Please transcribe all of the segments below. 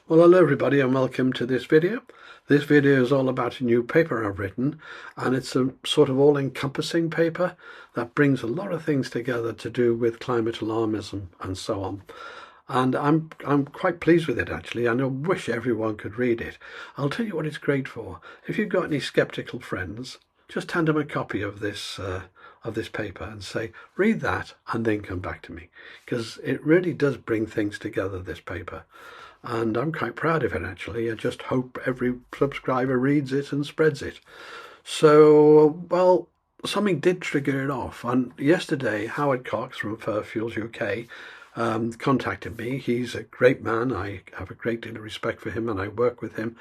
Well, hello everybody and welcome to this video. This video is all about a new paper I've written, and it's a sort of all-encompassing paper that brings a lot of things together to do with climate alarmism and so on. And I'm quite pleased with it actually, and I wish everyone could read it. I'll tell you what it's great for. If you've got any skeptical friends, just hand them a copy of this paper and say, read that and then come back to me, because it really does bring things together, this paper. And I'm quite proud of it actually. I just hope every subscriber reads it and spreads it. So, well, something did trigger it off. And yesterday, Howard Cox from Fuels UK contacted me. He's a great man. I have a great deal of respect for him and I work with him,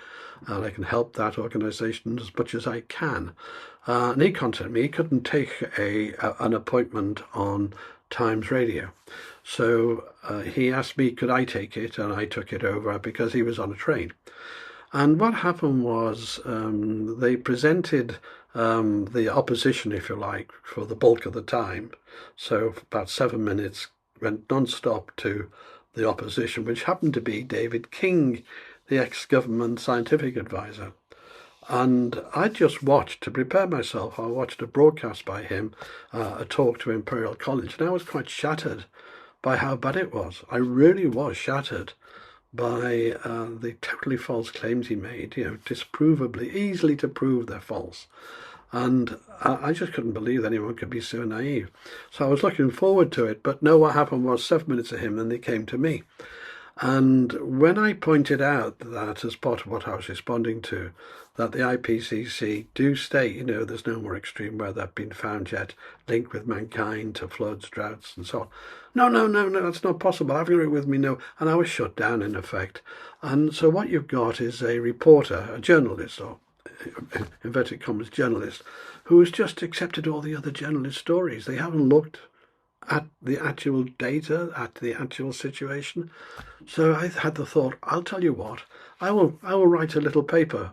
and I can help that organisation as much as I can. And he contacted me. He couldn't take an appointment on Times Radio. So he asked me, could I take it? And I took it over because he was on a train. And what happened was they presented the opposition, if you like, for the bulk of the time. So for about 7 minutes went non-stop to the opposition, which happened to be David King, the ex-government scientific advisor. And I just watched, to prepare myself, I watched a broadcast by him, a talk to Imperial College, and I was quite shattered by how bad it was. I really was shattered by the totally false claims he made, disprovably, easily to prove they're false. And I just couldn't believe anyone could be so naive. So I was looking forward to it, but no, what happened was 7 minutes of him and they came to me. And when I pointed out that, as part of what I was responding to, that the IPCC do state, there's no more extreme weather been found yet linked with mankind to floods, droughts and so on. No, that's not possible. I've got it with me, no. And I was shut down in effect. And so what you've got is a reporter, a journalist, or inverted commas journalist, who has just accepted all the other journalist stories. They haven't looked at the actual data, at the actual situation. So I had the thought, I'll tell you what, I will write a little paper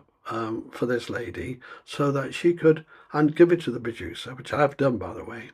for this lady so that she could, and give it to the producer, which I have done by the way,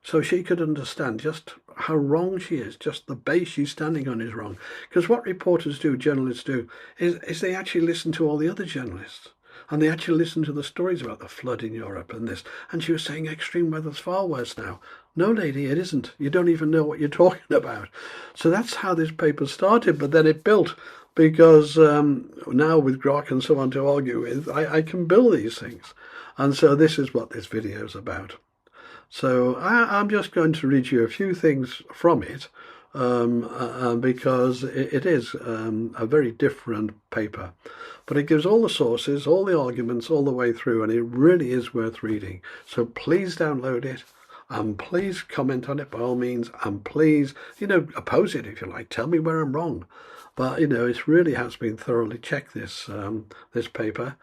so she could understand just how wrong she is, just the base she's standing on is wrong. Because what reporters do, journalists do, is they actually listen to all the other journalists. And they actually listened to the stories about the flood in Europe and this. And she was saying extreme weather's far worse now. No, lady, it isn't. You don't even know what you're talking about. So that's how this paper started, but then it built, because now with Grok and so on to argue with, I can build these things. And so this is what this video is about. So I'm just going to read you a few things from it, because it is a very different paper. But it gives all the sources, all the arguments, all the way through, and it really is worth reading. So please download it, and please comment on it by all means, and please, oppose it if you like. Tell me where I'm wrong. But, it really has been thoroughly checked, this paper,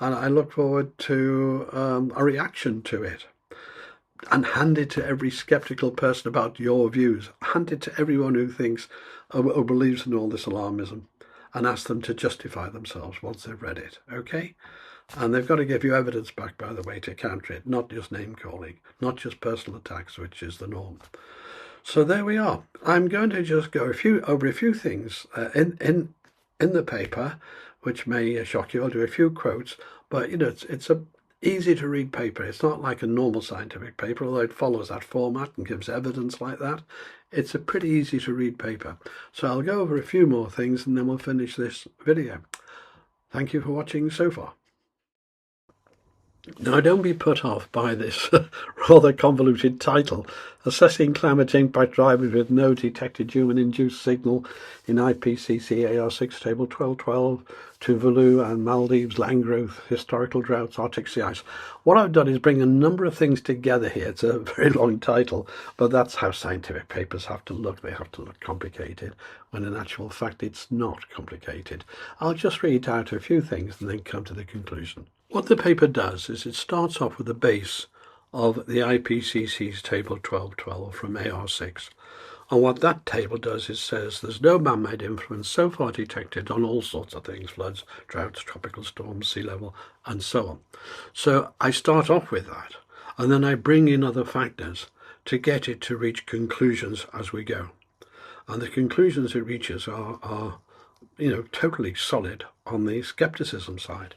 and I look forward to a reaction to it. And hand it to every skeptical person about your views. Hand it to everyone who thinks or believes in all this alarmism, and ask them to justify themselves once they've read it, okay? And they've got to give you evidence back, by the way, to counter it, not just name calling, not just personal attacks, which is the norm. So there we are. I'm going to just go over a few things in the paper, which may shock you. I'll do a few quotes, but it's a easy to read paper. It's not like a normal scientific paper, although it follows that format and gives evidence like that. It's a pretty easy to read paper. So I'll go over a few more things and then we'll finish this video. Thank you for watching so far. Now, don't be put off by this rather convoluted title, Assessing Climate Impact Drivers with No Detected Human-Induced Signal in IPCC AR6 Table 1212, Tuvalu and Maldives Land Growth, Historical Droughts, Arctic Sea Ice. What I've done is bring a number of things together here. It's a very long title, but that's how scientific papers have to look. They have to look complicated, when in actual fact it's not complicated. I'll just read out a few things and then come to the conclusion. What the paper does is it starts off with the base of the IPCC's Table 1212 from AR6. And what that table does is says there's no man-made influence so far detected on all sorts of things, floods, droughts, tropical storms, sea level, and so on. So I start off with that, and then I bring in other factors to get it to reach conclusions as we go. And the conclusions it reaches are totally solid on the skepticism side.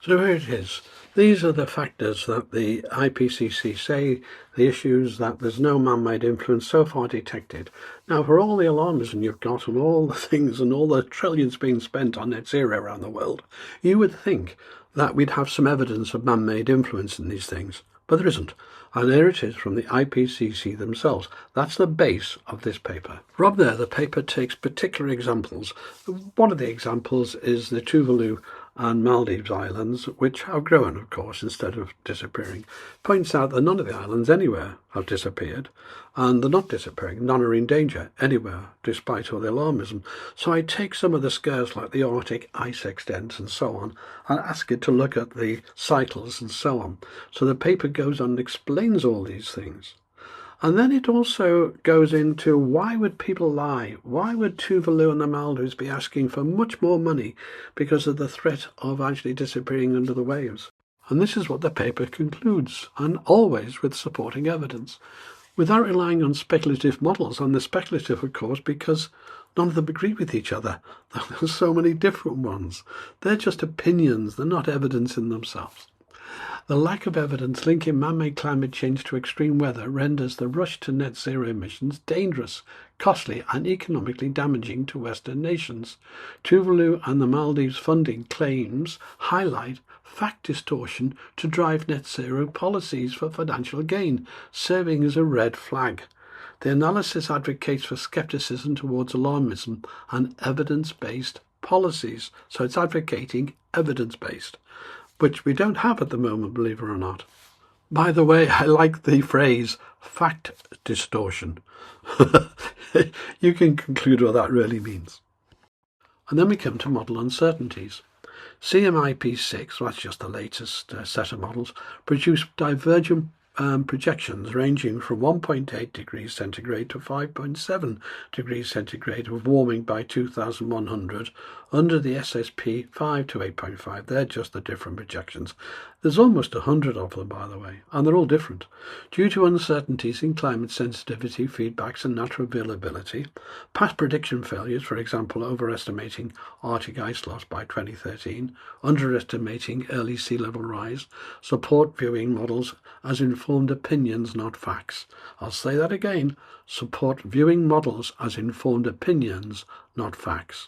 So here it is. These are the factors that the IPCC say, the issues that there's no man-made influence so far detected. Now, for all the alarmism you've got and all the things and all the trillions being spent on net zero around the world, you would think that we'd have some evidence of man-made influence in these things, but there isn't. And there it is from the IPCC themselves. That's the base of this paper. From there, the paper takes particular examples. One of the examples is the Tuvalu and Maldives Islands, which have grown, of course, instead of disappearing. Points out that none of the islands anywhere have disappeared, and they're not disappearing. None are in danger anywhere, despite all the alarmism. So I take some of the scares like the Arctic ice extent and so on, and ask it to look at the cycles and so on. So the paper goes on and explains all these things. And then it also goes into why would people lie? Why would Tuvalu and the Maldives be asking for much more money because of the threat of actually disappearing under the waves? And this is what the paper concludes, and always with supporting evidence, without relying on speculative models. And they're speculative, of course, because none of them agree with each other. There's so many different ones. They're just opinions. They're not evidence in themselves. The lack of evidence linking man-made climate change to extreme weather renders the rush to net zero emissions dangerous, costly and economically damaging to Western nations. Tuvalu and the Maldives funding claims highlight fact distortion to drive net zero policies for financial gain, serving as a red flag. The analysis advocates for skepticism towards alarmism and evidence-based policies. So it's advocating evidence-based, which we don't have at the moment, believe it or not. By the way, I like the phrase fact distortion. You can conclude what that really means. And then we come to model uncertainties. CMIP6, that's just the latest set of models, produce divergent projections ranging from 1.8 degrees centigrade to 5.7 degrees centigrade of warming by 2100 under the SSP 5 to 8.5. They're just the different projections. There's almost 100 of them, by the way, and they're all different. Due to uncertainties in climate sensitivity, feedbacks and natural availability, past prediction failures, for example, overestimating Arctic ice loss by 2013, underestimating early sea level rise, support viewing models as informed opinions, not facts. I'll say that again. Support viewing models as informed opinions, not facts.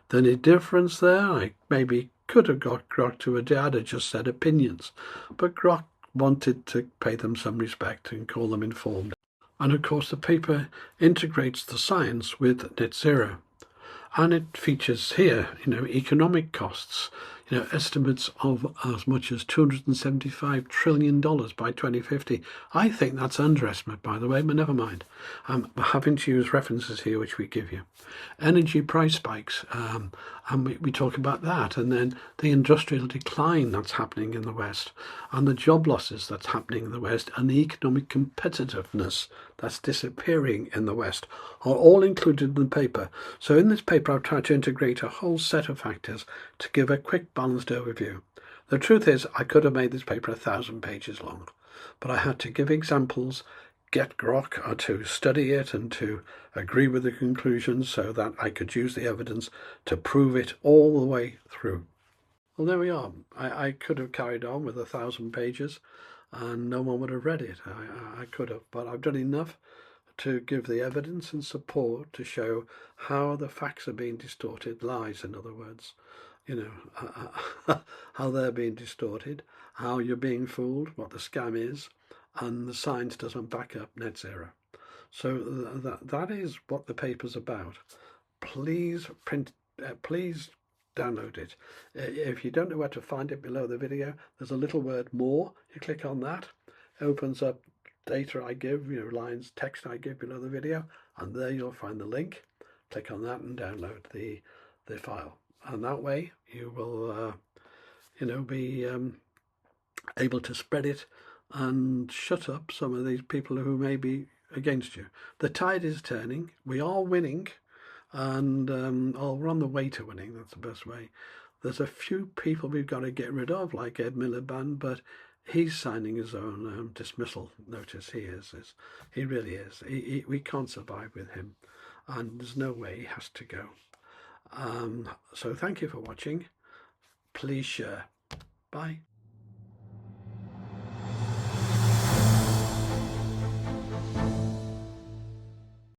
The only difference there, I maybe could have got Grok to adapt, had just said opinions, but Grok wanted to pay them some respect and call them informed. And of course the paper integrates the science with net zero. And it features here, economic costs, estimates of as much as $275 trillion by 2050. I think that's underestimate, by the way, but never mind. I'm having to use references here, which we give you. Energy price spikes, and we talk about that, and then the industrial decline that's happening in the West, and the job losses that's happening in the West, and the economic competitiveness that's disappearing in the West are all included in the paper. So in this paper, I've tried to integrate a whole set of factors to give a quick, balanced overview. The truth is, I could have made this paper 1,000 pages long, but I had to give examples, get Grok to study it and to agree with the conclusions so that I could use the evidence to prove it all the way through. Well, there we are. I could have carried on with 1,000 pages and no one would have read it. I could have, but I've done enough to give the evidence and support to show how the facts are being distorted, lies in other words, how they're being distorted, how you're being fooled, what the scam is, and the science doesn't back up net zero. So that is what the paper's about. Please please download it. If you don't know where to find it, below the video there's a little word more. You click on that, opens up data I give, lines, text I give below the video, and there you'll find the link. Click on that and download the file, and that way you will be able to spread it and shut up some of these people who may be against you. The tide is turning. We are winning, and we're on the way to winning. That's the best way. There's a few people we've got to get rid of, like Ed Miliband, but he's signing his own dismissal notice. He really is. We can't survive with him. and there's no way he has to go. So thank you for watching. Please share. Bye.